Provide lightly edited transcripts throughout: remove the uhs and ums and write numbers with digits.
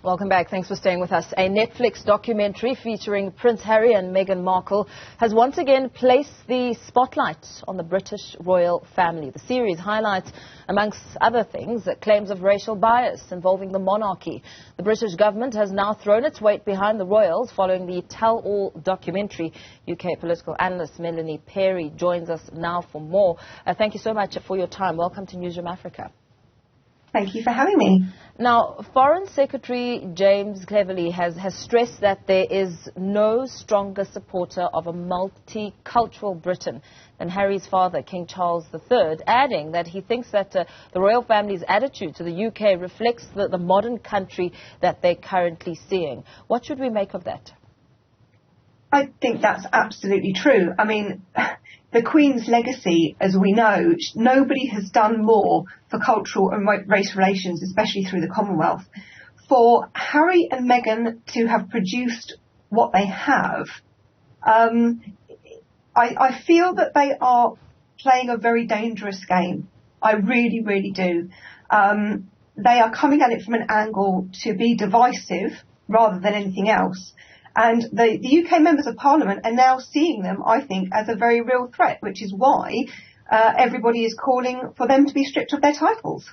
Welcome back. Thanks for staying with us. A Netflix documentary featuring Prince Harry and Meghan Markle has once again placed the spotlight on the British royal family. The series highlights, amongst other things, claims of racial bias involving the monarchy. The British government has now thrown its weight behind the royals following the tell-all documentary. UK political analyst Melanie Perry joins us now for more. Thank you so much for your time. Welcome to Newzroom Afrika. Thank you for having me. Now, Foreign Secretary James Cleverly has stressed that there is no stronger supporter of a multicultural Britain than Harry's father, King Charles III, adding that he thinks that the royal family's attitude to the UK reflects the modern country that they're currently seeing. What should we make of that? I think that's absolutely true. I mean, the Queen's legacy, as we know, nobody has done more for cultural and race relations, especially through the Commonwealth. For Harry and Meghan to have produced what they have, I feel that they are playing a very dangerous game. I really, really do. They are coming at it from an angle to be divisive rather than anything else. And the UK members of Parliament are now seeing them, I think, as a very real threat, which is why everybody is calling for them to be stripped of their titles.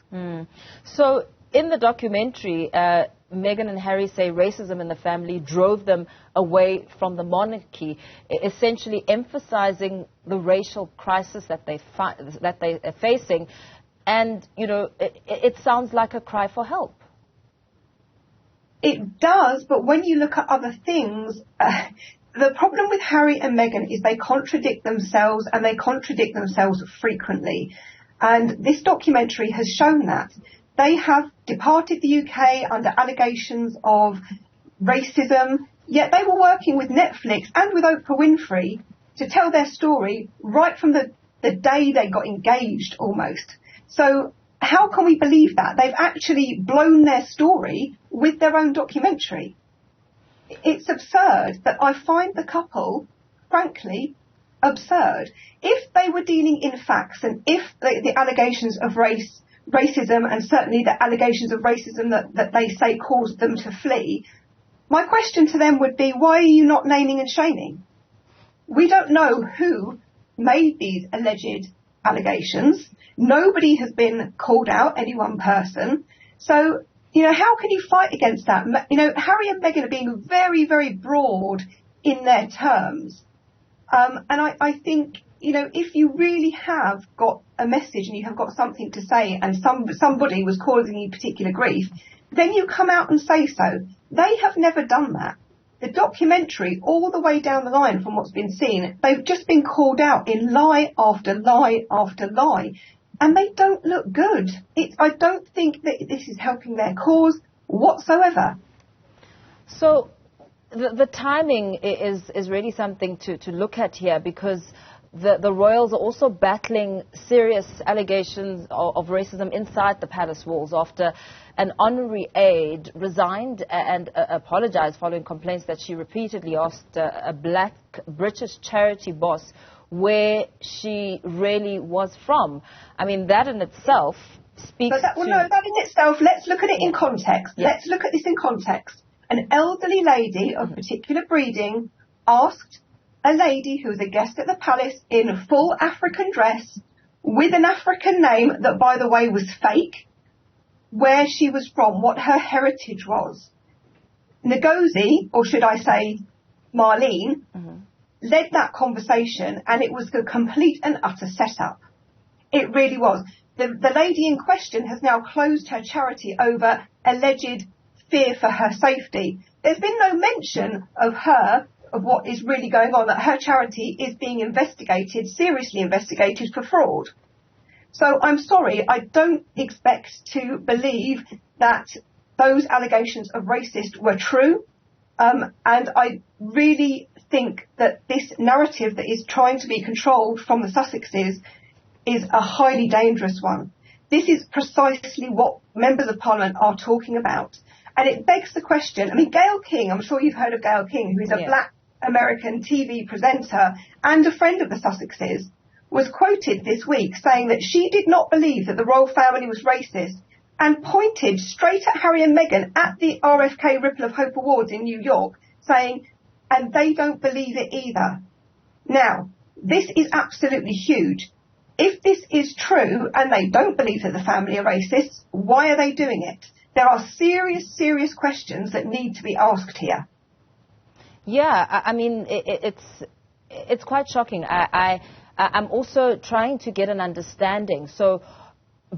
So in the documentary, Meghan and Harry say racism in the family drove them away from the monarchy, essentially emphasizing the racial crisis that they are facing. And, you know, it sounds like a cry for help. It does, but when you look at other things, the problem with Harry and Meghan is they contradict themselves, and they contradict themselves frequently. And this documentary has shown that. They have departed the UK under allegations of racism, yet they were working with Netflix and with Oprah Winfrey to tell their story right from the day they got engaged almost. So how can we believe that? They've actually blown their story with their own documentary. It's absurd, but I find the couple, frankly, absurd. If they were dealing in facts, and if the allegations of racism, and certainly the allegations of racism that they say caused them to flee, my question to them would be, why are you not naming and shaming? We don't know who made these alleged allegations. Nobody has been called out, any one person. So, you know, how can you fight against that? You know, Harry and Meghan are being very, very broad in their terms. And I think, you know, if you really have got a message and you have got something to say, and somebody was causing you particular grief, then you come out and say so. They have never done that. The documentary, all the way down the line from what's been seen, they've just been called out in lie after lie after lie. And they don't look good. I don't think that this is helping their cause whatsoever. So the timing is really something to look at here, because the royals are also battling serious allegations of racism inside the palace walls after an honorary aide resigned and apologized following complaints that she repeatedly asked a black British charity boss where she really was from. I mean, that in itself speaks that in itself, let's look at it in context. Yeah. Let's look at this in context. An elderly lady of particular breeding asked a lady who was a guest at the palace in a full African dress with an African name that, by the way, was fake, where she was from, what her heritage was. Ngozi, or should I say Marlene, led that conversation, and it was a complete and utter setup. It really was. The lady in question has now closed her charity over alleged fear for her safety. There's been no mention of what is really going on, that her charity is being investigated, seriously investigated for fraud. So I'm sorry, I don't expect to believe that those allegations of racist were true. And I really think that this narrative that is trying to be controlled from the Sussexes is a highly dangerous one. This is precisely what members of Parliament are talking about. And it begs the question, I mean, Gayle King, I'm sure you've heard of Gayle King, who is a black American TV presenter and a friend of the Sussexes, was quoted this week saying that she did not believe that the royal family was racist and pointed straight at Harry and Meghan at the RFK Ripple of Hope Awards in New York, saying, and they don't believe it either. Now, this is absolutely huge. If this is true and they don't believe that the family are racists, why are they doing it? There are serious, serious questions that need to be asked here. Yeah, I mean, it's quite shocking. I'm also trying to get an understanding. So,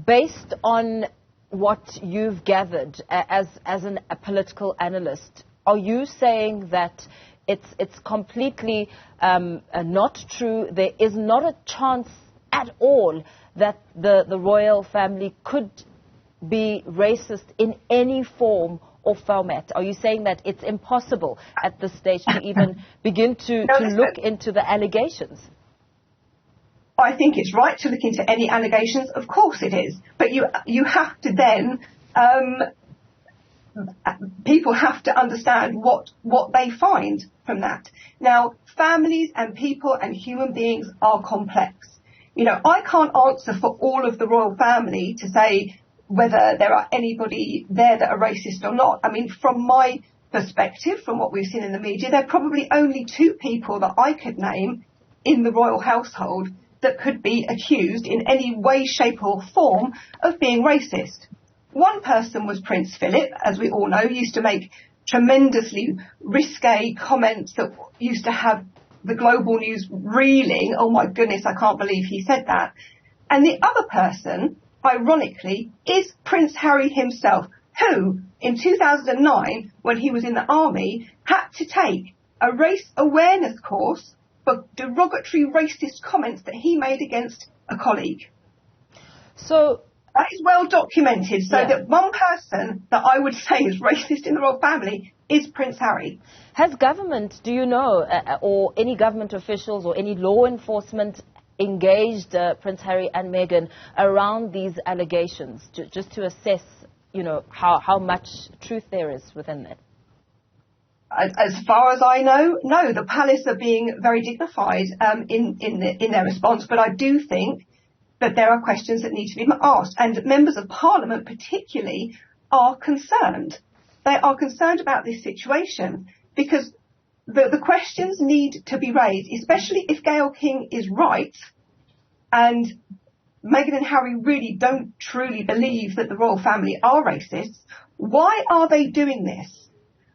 based on what you've gathered as a political analyst, are you saying that it's completely not true? There is not a chance at all that the royal family could be racist in any form or format? Are you saying that it's impossible at this stage to even begin to look into the allegations? I think it's right to look into any allegations. Of course it is. But you have to then, people have to understand what they find from that. Now, families and people and human beings are complex. You know, I can't answer for all of the royal family to say whether there are anybody there that are racist or not. I mean, from my perspective, from what we've seen in the media, there are probably only two people that I could name in the royal household that could be accused in any way, shape or form of being racist. One person was Prince Philip, as we all know, used to make tremendously risque comments that used to have the global news reeling. Oh my goodness, I can't believe he said that. And the other person, ironically, is Prince Harry himself, who in 2009, when he was in the army, had to take a race awareness course for derogatory racist comments that he made against a colleague. So that is well documented, so that one person that I would say is racist in the royal family is Prince Harry. Has government, do you know, or any government officials or any law enforcement engaged Prince Harry and Meghan around these allegations, just to assess, you know, how much truth there is within it? As far as I know, no. The palace are being very dignified in their response, but I do think that there are questions that need to be asked, and members of Parliament particularly are concerned. They are concerned about this situation because the questions need to be raised, especially if Gayle King is right and Meghan and Harry really don't truly believe that the royal family are racists. Why are they doing this?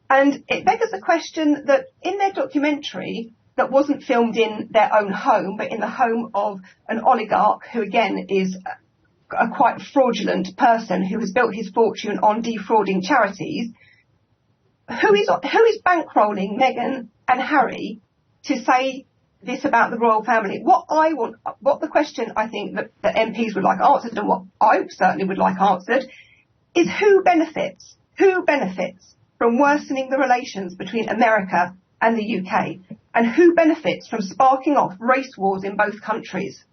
And it beggars the question that in their documentary, that wasn't filmed in their own home, but in the home of an oligarch who, again, is a quite fraudulent person who has built his fortune on defrauding charities, who is bankrolling Meghan and Harry to say this about the royal family? What the question I think that the MPs would like answered, and what I certainly would like answered, is who benefits? Who benefits from worsening the relations between America and the UK? And who benefits from sparking off race wars in both countries?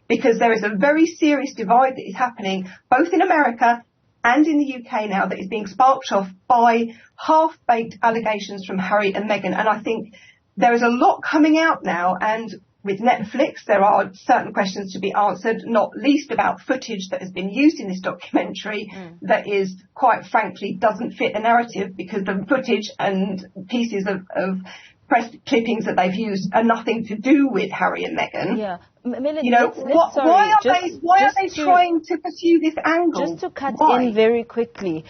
Because there is a very serious divide that is happening both in America and in the UK now that is being sparked off by half-baked allegations from Harry and Meghan. And I think there is a lot coming out now, and with Netflix there are certain questions to be answered, not least about footage that has been used in this documentary that is, quite frankly, doesn't fit the narrative, because the footage and pieces of press clippings that they've used are nothing to do with Harry and Meghan. Yeah. You know, why are they trying to pursue this angle? Just to cut in very quickly,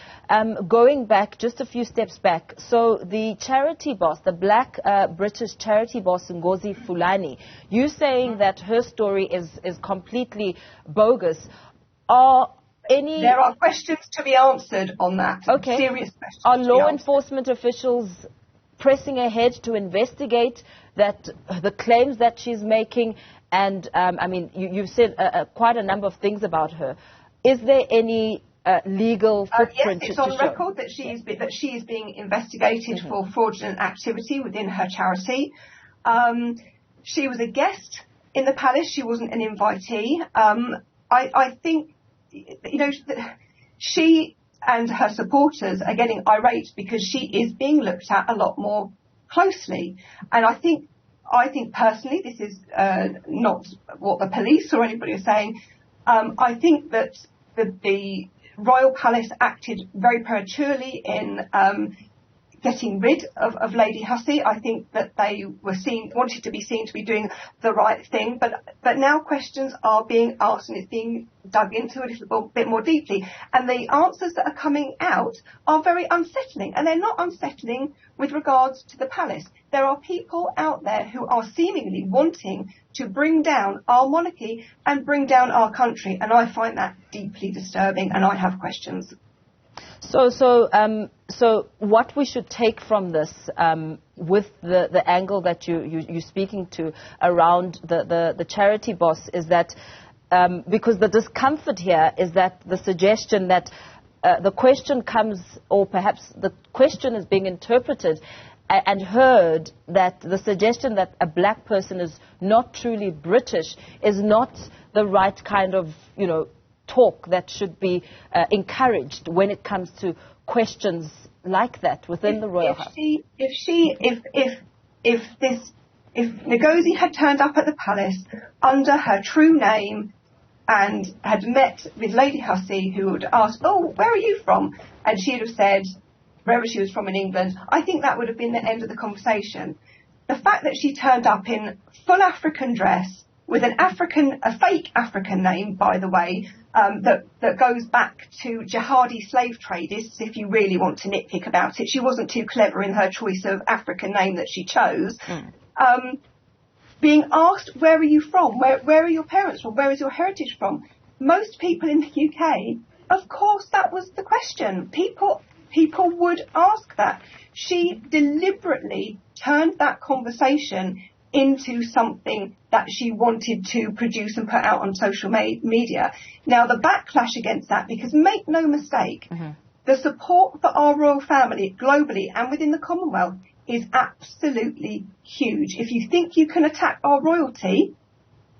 going back just a few steps back. So the charity boss, the black British charity boss, Ngozi Fulani, you saying that her story is completely bogus. There are questions to be answered on that. Okay. Serious questions. Are law enforcement officials pressing ahead to investigate the claims that she's making? And, I mean, you've said quite a number of things about her. Is there any legal footprint? Yes, it's on record that she is being investigated for fraudulent activity within her charity. She was a guest in the palace. She wasn't an invitee. I think, you know, she and her supporters are getting irate because she is being looked at a lot more closely. And I think personally, this is not what the police or anybody is saying. I think that the royal palace acted very prematurely in getting rid of Lady Hussey. I think that they wanted to be seen to be doing the right thing, but now questions are being asked and it's being dug into a little bit more deeply. And the answers that are coming out are very unsettling, and they're not unsettling with regards to the palace. There are people out there who are seemingly wanting to bring down our monarchy and bring down our country, and I find that deeply disturbing, and I have questions. So what we should take from this, with the angle that you're speaking to around the charity boss, is that because the discomfort here is that the suggestion that the question comes, or perhaps the question is being interpreted and heard, that the suggestion that a black person is not truly British is not the right kind of, talk that should be encouraged when it comes to questions like that within the royal house. If Ngozi had turned up at the palace under her true name and had met with Lady Hussey, who would ask, "Oh, where are you from?" and she'd have said wherever she was from in England, I think that would have been the end of the conversation. The fact that she turned up in full African dress with a fake African name, by the way, that goes back to jihadi slave tradists, if you really want to nitpick about it. She wasn't too clever in her choice of African name that she chose. Being asked, where are you from? Where are your parents from? Where is your heritage from? Most people in the UK, of course, that was the question. People would ask that. She deliberately turned that conversation into something that she wanted to produce and put out on social media. Now, the backlash against that, because make no mistake, the support for our royal family globally and within the Commonwealth is absolutely huge. If you think you can attack our royalty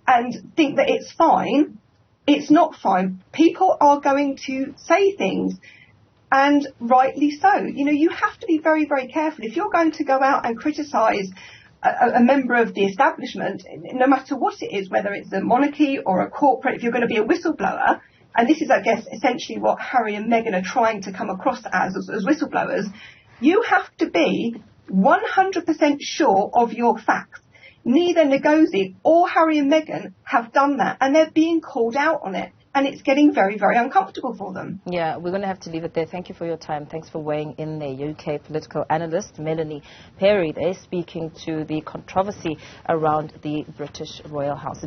and think that it's fine, it's not fine. People are going to say things, and rightly so. You have to be very, very careful. If you're going to go out and criticise a member of the establishment, no matter what it is, whether it's a monarchy or a corporate, if you're going to be a whistleblower, and this is, I guess, essentially what Harry and Meghan are trying to come across as whistleblowers, you have to be 100% sure of your facts. Neither Ngozi or Harry and Meghan have done that, and they're being called out on it. And it's getting very, very uncomfortable for them. Yeah, we're going to have to leave it there. Thank you for your time. Thanks for weighing in there. UK political analyst Melanie Perry, there, speaking to the controversy around the British Royal House.